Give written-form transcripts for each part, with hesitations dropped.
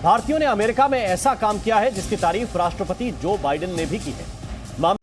भारतीयों ने अमेरिका में ऐसा काम किया है जिसकी तारीफ राष्ट्रपति जो बाइडेन ने भी की है।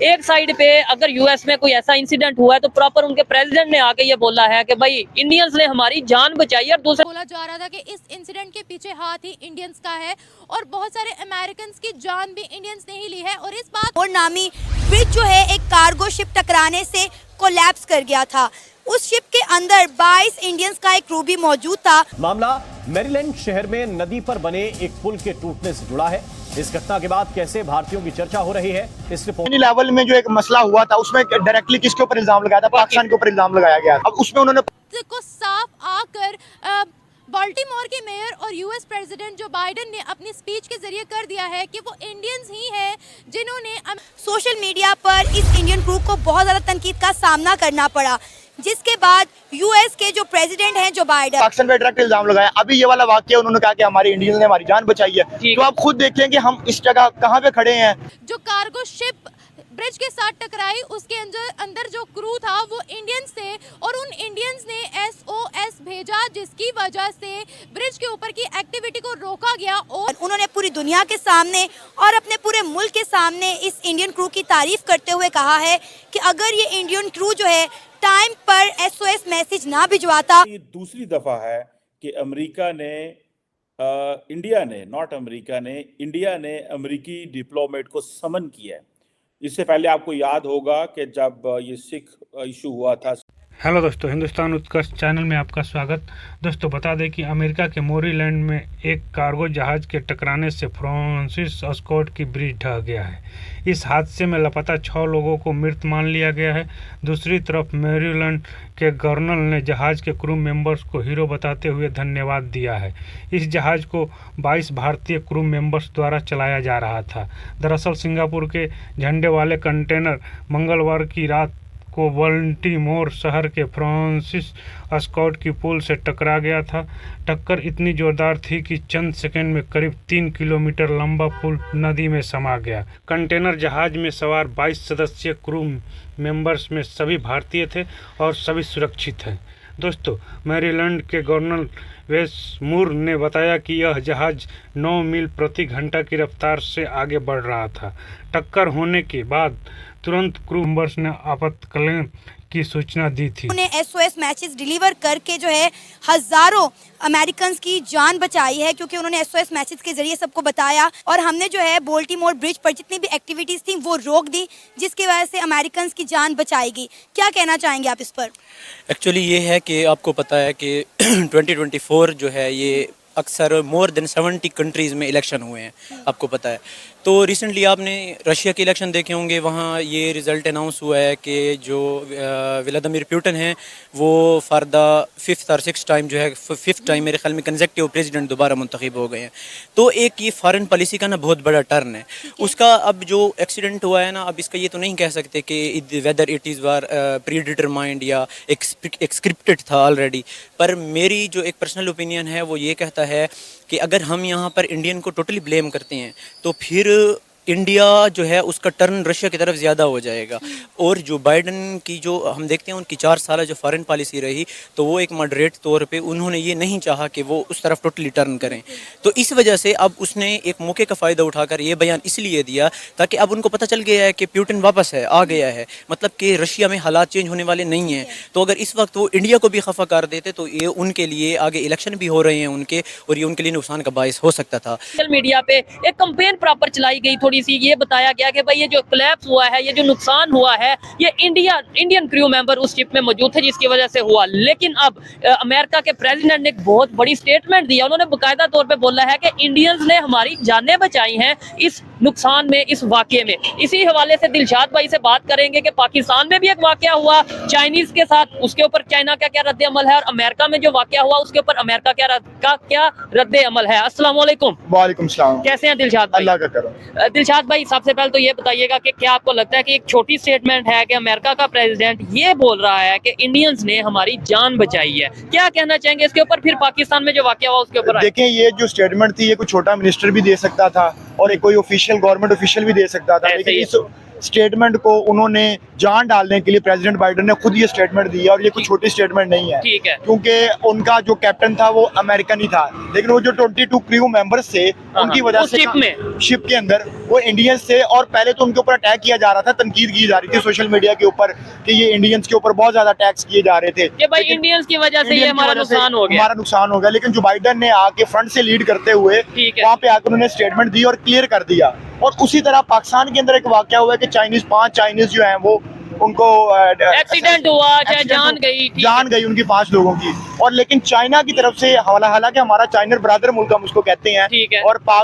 एक साइड पे अगर यूएस में कोई ऐसा इंसिडेंट हुआ है तो प्रॉपर उनके प्रेसिडेंट ने आके ये बोला है कि भाई इंडियंस ने हमारी जान बचाई है। और दूसरा बोला जा रहा था कि इस इंसिडेंट के पीछे हाथ ही इंडियंस का है और बहुत सारे अमेरिकन की जान भी इंडियंस ने ही ली है। और इस बात और नामी ब्रिज जो है एक कार्गो शिप टकराने से कोलैप्स कर गया था। उस शिप के अंदर 22 इंडियंस का एक क्रू भी मौजूद था। मामला मैरीलैंड शहर में नदी पर बने एक पुल के टूटने से जुड़ा है। इस घटना के बाद कैसे भारतीयों की चर्चा हो रही है, इस रिपोर्ट लेवल में जो एक मसला हुआ था उसमें डायरेक्टली किसके ऊपर इल्जाम लगाया था? पाकिस्तान के ऊपर इल्जाम लगाया गया। अब उसमें उन्होंने को साफ आकर बाल्टीमोर के मेयर और यूएस प्रेसिडेंट जो बाइडेन ने अपनी स्पीच के जरिए कर दिया है कि वो इंडियंस ही हैं जिन्होंने सोशल मीडिया पर इस इंडियन क्रू को बहुत ज्यादा तनकीद का सामना करना पड़ा, जिसके बाद यूएस के जो प्रेसिडेंट हैं जो बाइडेन पाकिस्तान पे डायरेक्ट इल्जाम लगाया। अभी ये वाला वाकया उन्होंने कहा कि हमारे इंडियंस ने हमारी जान बचाई है। तो आप खुद देखें कि हम इस जगह कहाँ पे खड़े हैं। जो कार्गो शिप ब्रिज के साथ टकराई उसके अंदर जो क्रू था वो इंडियंस थे और उन इंडियंस ने SOS भेजा, जिसकी वजह से ब्रिज के ऊपर की एक्टिविटी को रोका गया। और उन्होंने पूरी दुनिया के सामने और अपने पूरे मुल्क के सामने इस इंडियन क्रू की तारीफ करते हुए कहा है कि अगर ये इंडियन क्रू जो है टाइम पर SOS मैसेज ना भिजवाता। ये दूसरी दफा है कि अमेरिका ने इंडिया ने अमेरिकी डिप्लोमेट को समन किया है। इससे पहले आपको याद होगा कि जब ये सिख इशू हुआ था। हेलो दोस्तों, हिंदुस्तान उत्कर्ष चैनल में आपका स्वागत। दोस्तों बता दें कि अमेरिका के मोरीलैंड में एक कार्गो जहाज़ के टकराने से फ्रांसिस स्कॉट की ब्रिज ढह गया है। इस हादसे में लापता 6 लोगों को मृत मान लिया गया है। दूसरी तरफ मैरीलैंड के गवर्नर ने जहाज़ के क्रू मेंबर्स को हीरो बताते हुए धन्यवाद दिया है। इस जहाज़ को 22 भारतीय क्रू मेंबर्स द्वारा चलाया जा रहा था। दरअसल सिंगापुर के झंडे वाले कंटेनर मंगलवार की रात को बाल्टीमोर शहर के फ्रांसिस स्कॉट की पुल से टकरा गया था। टक्कर इतनी जोरदार थी कि चंद सेकंड में करीब 3 किलोमीटर लंबा पुल नदी में समा गया। कंटेनर जहाज में सवार 22 सदस्यीय क्रू मेंबर्स में सभी भारतीय थे और सभी सुरक्षित हैं। दोस्तों, मैरीलैंड के गवर्नर वेस मूर ने बताया कि यह जहाज़ 9 मील प्रति घंटा की रफ्तार से आगे बढ़ रहा था। टक्कर होने के बाद तुरंत क्रू मेंबर्स ने आपातकालीन की सूचना दी थी। उन्हें SOS मैसेज डिलीवर करके जो है हजारों अमेरिकन की जान बचाई है, क्योंकि उन्होंने SOS मैसेज के जरिए सबको बताया। और हमने जो है बाल्टीमोर ब्रिज पर जितनी भी एक्टिविटीज थी वो रोक दी, जिसकी वजह से अमेरिकन की जान बचाएगी। क्या कहना चाहेंगे आप इस पर? एक्चुअली ये है कि आपको पता है कि 2024 जो है ये अक्सर मोर देन 70 कंट्रीज़ में इलेक्शन हुए हैं, आपको पता है। तो रिसेंटली आपने रशिया के इलेक्शन देखे होंगे, वहाँ ये रिज़ल्ट अनाउंस हुआ है कि जो व्लादिमीर पुतिन हैं वो फॉर द 5th और 6th टाइम जो है 5th टाइम मेरे ख्याल में कंसेक्टिव प्रेसिडेंट दोबारा मुंतखब हो गए हैं। तो एक ये फॉरेन पॉलिसी का ना बहुत बड़ा टर्न है उसका। अब जो एक्सीडेंट हुआ है ना, अब इसका ये तो नहीं कह सकते कि whether it is war pre determined या एक स्क्रिप्टेड था ऑलरेडी। पर मेरी जो एक पर्सनल ओपिनियन है वो ये कहता है कि अगर हम यहाँ पर इंडियन को टोटली ब्लेम करते हैं तो फिर इंडिया जो है उसका टर्न रशिया की तरफ ज़्यादा हो जाएगा। और जो बाइडेन की जो हम देखते हैं उनकी 4 साल जो फॉरेन पॉलिसी रही तो वो एक मॉडरेट तौर पे उन्होंने ये नहीं चाहा कि वो उस तरफ टोटली टर्न करें। तो इस वजह से अब उसने एक मौके का फ़ायदा उठाकर ये बयान इसलिए दिया ताकि अब उनको पता चल गया है कि पुतिन वापस है, आ गया है, मतलब कि रशिया में हालात चेंज होने वाले नहीं हैं। तो अगर इस वक्त वो इंडिया को भी खफा कर देते तो ये उनके लिए आगे इलेक्शन भी हो रहे हैं उनके, और ये उनके लिए नुकसान का बायस हो सकता था। सोशल मीडिया पे एक कंपेन प्रॉपर चलाई गई, थोड़ी सी ये बताया गया कि भाई ये जो कोलैप्स हुआ है, ये जो नुकसान हुआ है, ये इंडियन क्रू मेंबर उस शिप में मौजूद थे जिसकी वजह से हुआ। लेकिन अब अमेरिका के प्रेसिडेंट ने एक बहुत बड़ी स्टेटमेंट दिया। उन्होंने बाकायदा तौर पे बोला है कि इंडियंस ने हमारी जानें बचाई हैं इस नुकसान में, इस वाकये में। इसी हवाले से दिलशाद भाई से बात करेंगे कि पाकिस्तान में भी एक वाकया हुआ चाइनीज के साथ, उसके ऊपर चाइना का क्या रद्द अमल है, और अमेरिका में जो वाकया हुआ उसके ऊपर अमेरिका क्या रद्द अमल है। अस्सलाम वालेकुम। वालेकुम सलाम। कैसे हैं दिलशाद भाई? अल्लाह का करम। दिलशाद भाई, सबसे पहले तो ये बताइएगा कि क्या आपको लगता है कि एक छोटी स्टेटमेंट है कि अमेरिका का प्रेसिडेंट ये बोल रहा है कि इंडियंस ने हमारी जान बचाई है, क्या कहना चाहेंगे इसके ऊपर? फिर पाकिस्तान में जो वाकया हुआ उसके ऊपर देखें, ये जो स्टेटमेंट थी ये कोई छोटा मिनिस्टर भी दे सकता था, और एक कोई ऑफिशियल गवर्नमेंट ऑफिशियल भी दे सकता था, लेकिन इस स्टेटमेंट को उन्होंने जान डालने के लिए प्रेसिडेंट बाइडेन ने खुद ये स्टेटमेंट दी है, और ये कोई छोटी स्टेटमेंट नहीं है, ठीक है, क्योंकि उनका जो कैप्टन था वो अमेरिकन ही था, लेकिन वो जो 22 क्रू मेंबर्स थे उनकी वजह से शिप के अंदर वो इंडियंस थे, और पहले तो उनके ऊपर अटैक किया जा रहा था, तनकीद की जा रही थी सोशल मीडिया के ऊपर कि ये इंडियंस के ऊपर बहुत ज्यादा अटैक्स किए जा रहे थे कि भाई इंडियंस की वजह से ये हमारा नुकसान हो गया, हमारा नुकसान हो गया। लेकिन जो बाइडेन ने आके फ्रंट से लीड करते हुए वहाँ पे आकर उन्होंने स्टेटमेंट दी और क्लियर कर दिया। और उसी तरह पाकिस्तान के अंदर एक वाकया हुआ है कि 5 चाइनीज जो हैं वो उनको एक्सीडेंट हुआ, चाहे जान गई उनकी 5 लोगों की, और लेकिन चाइना की तरफ से हालांकि हमारा चाइना ब्रदर मुल्क हम उसको कहते हैं, और